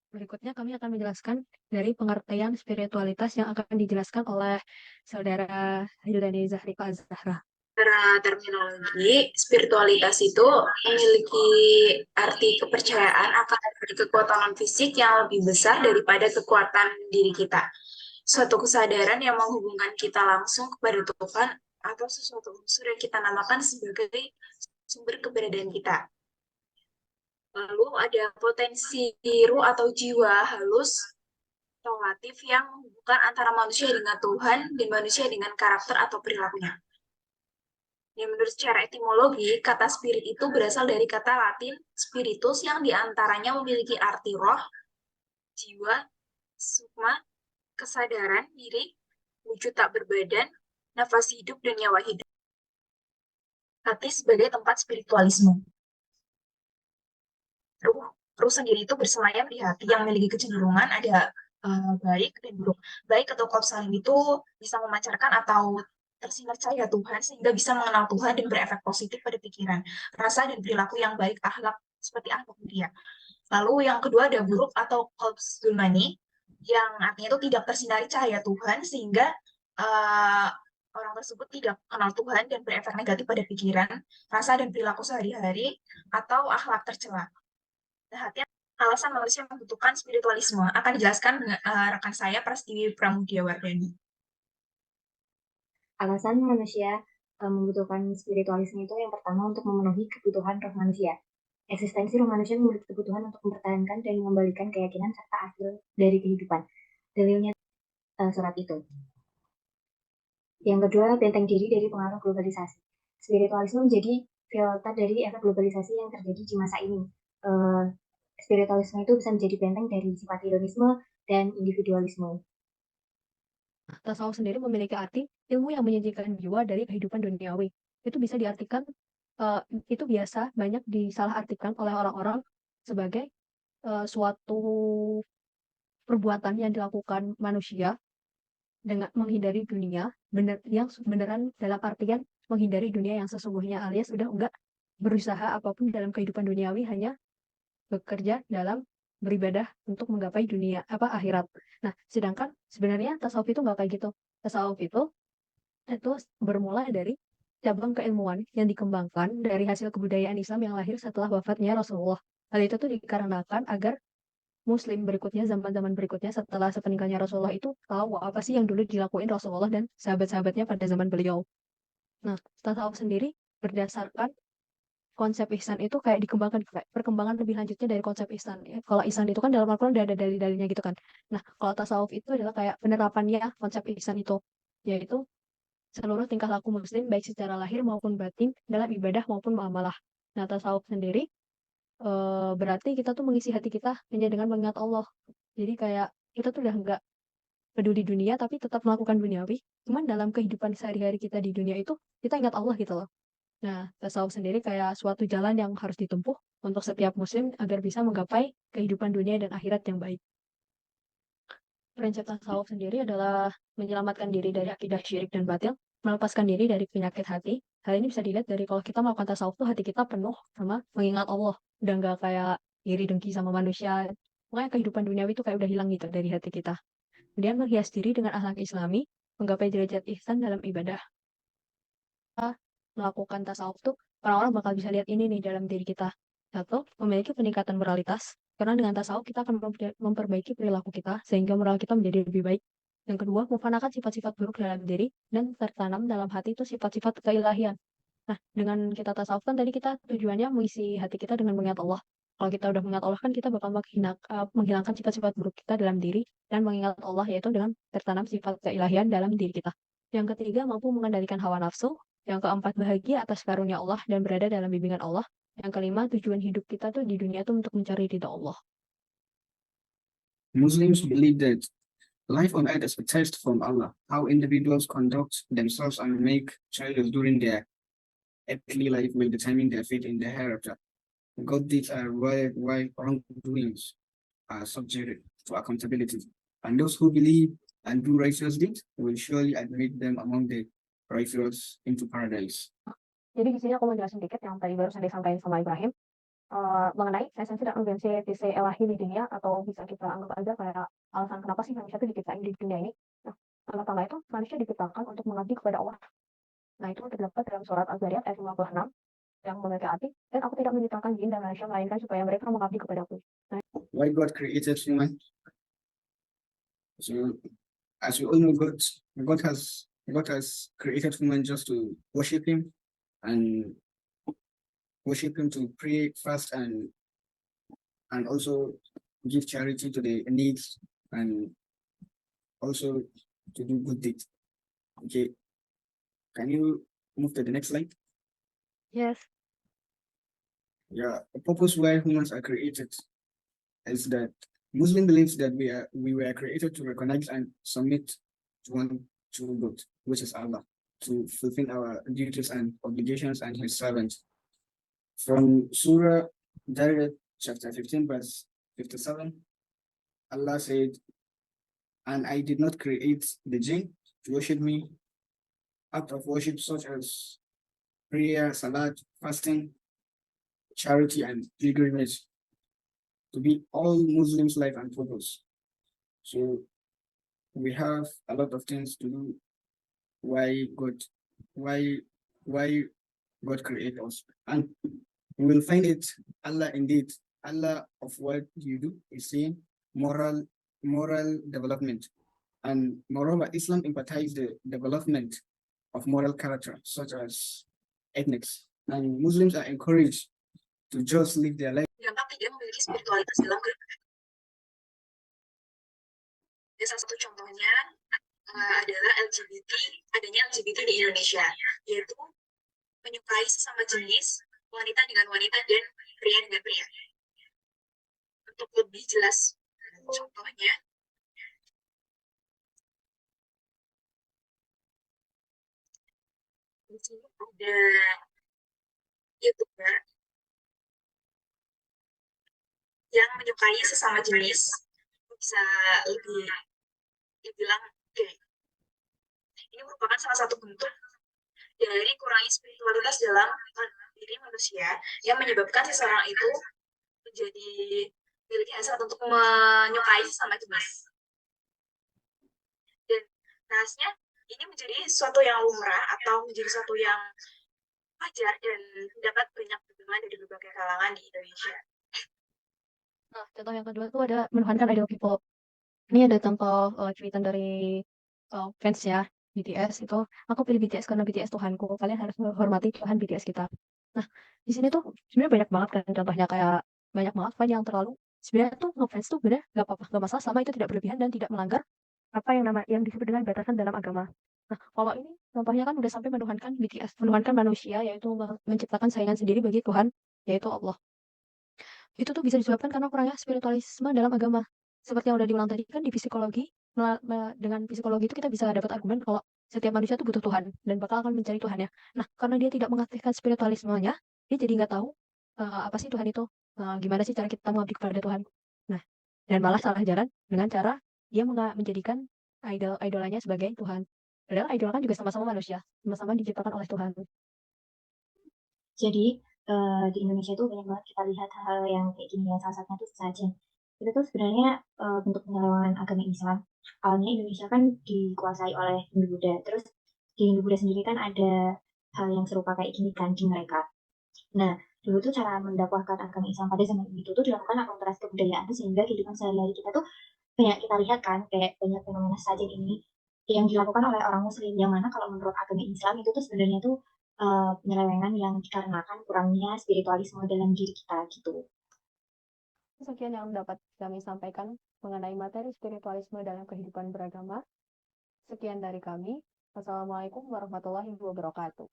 Berikutnya kami akan menjelaskan dari pengertian spiritualitas yang akan dijelaskan oleh Saudara Hildani Zahrika Zahra. Secara terminologi, spiritualitas itu memiliki arti kepercayaan akan ada kekuatan non-fisik yang lebih besar daripada kekuatan diri kita. Suatu kesadaran yang menghubungkan kita langsung kepada Tuhan atau sesuatu unsur yang kita namakan sebagai sumber keberadaan kita. Lalu ada potensi ruh atau jiwa halus relatif yang menghubungkan antara manusia dengan Tuhan dan manusia dengan karakter atau perilakunya. Yang menurut secara etimologi, kata spirit itu berasal dari kata Latin spiritus yang diantaranya memiliki arti roh, jiwa, sukma, kesadaran diri, wujud tak berbadan, nafas hidup, dan nyawa hidup. Hati sebagai tempat spiritualisme. Ruh, ruh sendiri itu bersemayam di hati yang memiliki kecenderungan ada baik dan buruk. Baik atau kopsalim itu bisa memancarkan atau tersinar cahaya Tuhan sehingga bisa mengenal Tuhan dan berefek positif pada pikiran, rasa dan perilaku yang baik, akhlak seperti akhlak mulia. Lalu yang kedua ada buruk atau qalbs zulmani yang artinya itu tidak tersinari cahaya Tuhan sehingga uh, orang tersebut tidak kenal Tuhan dan berefek negatif pada pikiran, rasa dan perilaku sehari-hari atau akhlak tercela. Perhatian alasan manusia membutuhkan spiritualisme akan dijelaskan dengan rekan saya Prastiwi Pramudia Wardani. Alasan manusia membutuhkan spiritualisme itu yang pertama untuk memenuhi kebutuhan roh manusia. Eksistensi roh manusia memiliki kebutuhan untuk mempertahankan dan mengembalikan keyakinan serta hasil dari kehidupan. Dalilnya surat itu. Yang kedua, benteng diri dari pengaruh globalisasi. Spiritualisme menjadi filter dari efek globalisasi yang terjadi di masa ini. Spiritualisme itu bisa menjadi benteng dari sifat hedonisme dan individualisme. Tasawuf sendiri memiliki arti ilmu yang menyajikan jiwa dari kehidupan duniawi. Itu bisa diartikan, itu biasa banyak disalahartikan oleh orang-orang sebagai suatu perbuatan yang dilakukan manusia dengan menghindari dunia, yang beneran dalam artian menghindari dunia yang sesungguhnya, alias udah enggak berusaha apapun dalam kehidupan duniawi, hanya bekerja dalam beribadah untuk menggapai dunia akhirat. Nah, sedangkan sebenarnya tasawuf itu nggak kayak gitu. Tasawuf itu bermula dari cabang keilmuan yang dikembangkan dari hasil kebudayaan Islam yang lahir setelah wafatnya Rasulullah. Hal itu tuh dikarenakan agar Muslim berikutnya, zaman-zaman berikutnya setelah sepeninggalnya Rasulullah itu tahu apa sih yang dulu dilakuin Rasulullah dan sahabat-sahabatnya pada zaman beliau. Nah, tasawuf sendiri berdasarkan konsep ihsan itu kayak dikembangkan, kayak perkembangan lebih lanjutnya dari konsep ihsan. Ya, kalau ihsan itu kan dalam Al-Quran udah ada dalil-dalilnya gitu kan. Nah, kalau tasawuf itu adalah kayak penerapannya konsep ihsan itu, yaitu seluruh tingkah laku muslim baik secara lahir maupun batin dalam ibadah maupun muamalah. Nah, tasawuf sendiri berarti kita tuh mengisi hati kita hanya dengan mengingat Allah. Jadi kayak kita tuh udah nggak peduli dunia tapi tetap melakukan duniawi. Cuman dalam kehidupan sehari-hari kita di dunia itu kita ingat Allah gitu loh. Nah, tasawuf sendiri kayak suatu jalan yang harus ditempuh untuk setiap muslim agar bisa menggapai kehidupan dunia dan akhirat yang baik. Prinsip tasawuf sendiri adalah menyelamatkan diri dari akidah syirik dan batil, melepaskan diri dari penyakit hati. Hal ini bisa dilihat dari kalau kita melakukan tasawuf tuh hati kita penuh sama mengingat Allah. Udah nggak kayak iri dengki sama manusia. Makanya kehidupan duniawi itu kayak udah hilang gitu dari hati kita. Kemudian menghias diri dengan akhlak Islami, menggapai derajat ihsan dalam ibadah. Melakukan tasawuf tuh orang-orang bakal bisa lihat ini nih dalam diri kita. Satu, memiliki peningkatan moralitas. Karena dengan tasawuf kita akan memperbaiki perilaku kita sehingga moral kita menjadi lebih baik. Yang kedua, mufanakan sifat-sifat buruk dalam diri dan tertanam dalam hati itu sifat-sifat keilahian. Nah, dengan kita tasawuf kan tadi kita tujuannya mengisi hati kita dengan mengingat Allah. Kalau kita udah mengingat Allah kan kita bakal menghilangkan sifat-sifat buruk kita dalam diri dan mengingat Allah, yaitu dengan tertanam sifat keilahian dalam diri kita. Yang ketiga, mampu mengendalikan hawa nafsu. Yang keempat, bahagia atas karunia Allah dan berada dalam bimbingan Allah. Yang kelima, tujuan hidup kita tuh di dunia tuh untuk mencari ridha Allah. Muslims believe that life on earth is a test from Allah, how individuals conduct themselves and make choices during their earthly life will determine their fate in the hereafter. Good deeds are why wrongdoings are subject to accountability. And those who believe and do righteous deeds will surely admit them among the righteous into paradise. Jadi di sini aku mau jelasin dikit yang tadi baru saya disampaikan sama Ibrahim. mengenai esensi dan urgensi visi ilahi di dunia, atau bisa kita anggap aja kayak alasan kenapa sih manusia itu diciptain di dunia ini. Nah, pertama itu manusia diciptakan untuk mengabdi kepada Allah. Nah, itu terdapat dalam surat Az-Zariyat ayat 56 yang memiliki arti, dan aku tidak menciptakan jin dan manusia melainkan supaya mereka mengabdi kepadaku. Nah, Why God created human? So, as we all know, God has created human just to worship Him and to pray, fast, and also give charity to the needs, and also to do good deeds. Okay, can you move to the next slide? yes. Yeah, the purpose why humans are created is that Muslim believes that we were created to recognize and submit to one true God, which is Allah, to fulfill our duties and obligations and His servants. From Surah Dariyat, chapter 15, verse 57, Allah said, "And I did not create the jinn to worship me, act of worship such as prayer, salat, fasting, charity, and pilgrimage, to be all Muslims' life and purpose." So we have a lot of things to do why God created us. And we will find it, Allah indeed, Allah of what you do is saying moral development. And moreover, Islam emphasizes the development of moral character, such as ethics. And Muslims are encouraged to just live their life. Dampak tidak memiliki spiritualitas dalam kehidupan. Salah satu contohnya adalah adanya LGBT di Indonesia, yaitu menyukai sesama jenis, wanita dengan wanita, dan pria dengan pria. Untuk lebih jelas contohnya, di sini ada YouTuber yang menyukai sesama jenis, bisa lebih dibilang gay. Ini merupakan salah satu bentuk dari kurangnya spiritualitas dalam diri manusia yang menyebabkan seseorang itu menjadi memiliki hasrat untuk menyukai sesama jenis. Dan khasnya ini menjadi sesuatu yang lumrah atau menjadi sesuatu yang wajar dan dapat banyak dukungan dari berbagai kalangan di Indonesia. Nah, contoh yang kedua itu ada menuhankan idol K-pop. Ini ada contoh cuitan dari fans ya BTS itu, aku pilih BTS karena BTS Tuhanku, kalian harus menghormati Tuhan BTS kita. Nah, di sini tuh sebenarnya banyak banget kan contohnya, kayak banyak banget fan yang terlalu, sebenarnya tuh ngefans tuh bener gak apa-apa, gak masalah sama itu tidak berlebihan dan tidak melanggar apa yang disebut dengan batasan dalam agama. Nah, kalau ini contohnya kan udah sampai menuhankan BTS, menuhankan manusia, yaitu menciptakan saingan sendiri bagi Tuhan, yaitu Allah. Itu tuh bisa disebabkan karena kurangnya spiritualisme dalam agama. Seperti yang udah diulang tadi kan di psikologi, dengan psikologi itu kita bisa dapat argumen kalau setiap manusia tuh butuh Tuhan dan bakal akan mencari Tuhannya. Nah, karena dia tidak mengaktifkan spiritualismenya, dia jadi nggak tahu apa sih Tuhan itu, gimana sih cara kita mengabdi kepada Tuhan. Nah, dan malah salah jalan dengan cara dia menjadikan idolanya sebagai Tuhan. Padahal idol kan juga sama-sama manusia, sama-sama diciptakan oleh Tuhan. Jadi di Indonesia tuh banyak banget kita lihat hal-hal yang kayak gini ya. Salah satunya tuh sesajen. Itu tuh sebenarnya bentuk penyelewengan agama Islam. Awalnya Indonesia kan dikuasai oleh Hindu-Buddha. Terus di Hindu-Buddha sendiri kan ada hal yang serupa kayak gini kan di mereka. Nah, dulu tuh cara mendakwahkan agama Islam pada zaman itu tuh dilakukan akulturasi kebudayaan, sehingga kehidupan sehari-hari kita tuh banyak kita lihat kan, kayak banyak fenomena sesajen ini yang dilakukan oleh orang Muslim, yang mana kalau menurut agama Islam itu tuh sebenarnya tuh penyelewengan yang dikarenakan kurangnya spiritualisme dalam diri kita gitu. Sekian yang dapat kami sampaikan mengenai materi spiritualisme dalam kehidupan beragama. Sekian dari kami. Wassalamualaikum warahmatullahi wabarakatuh.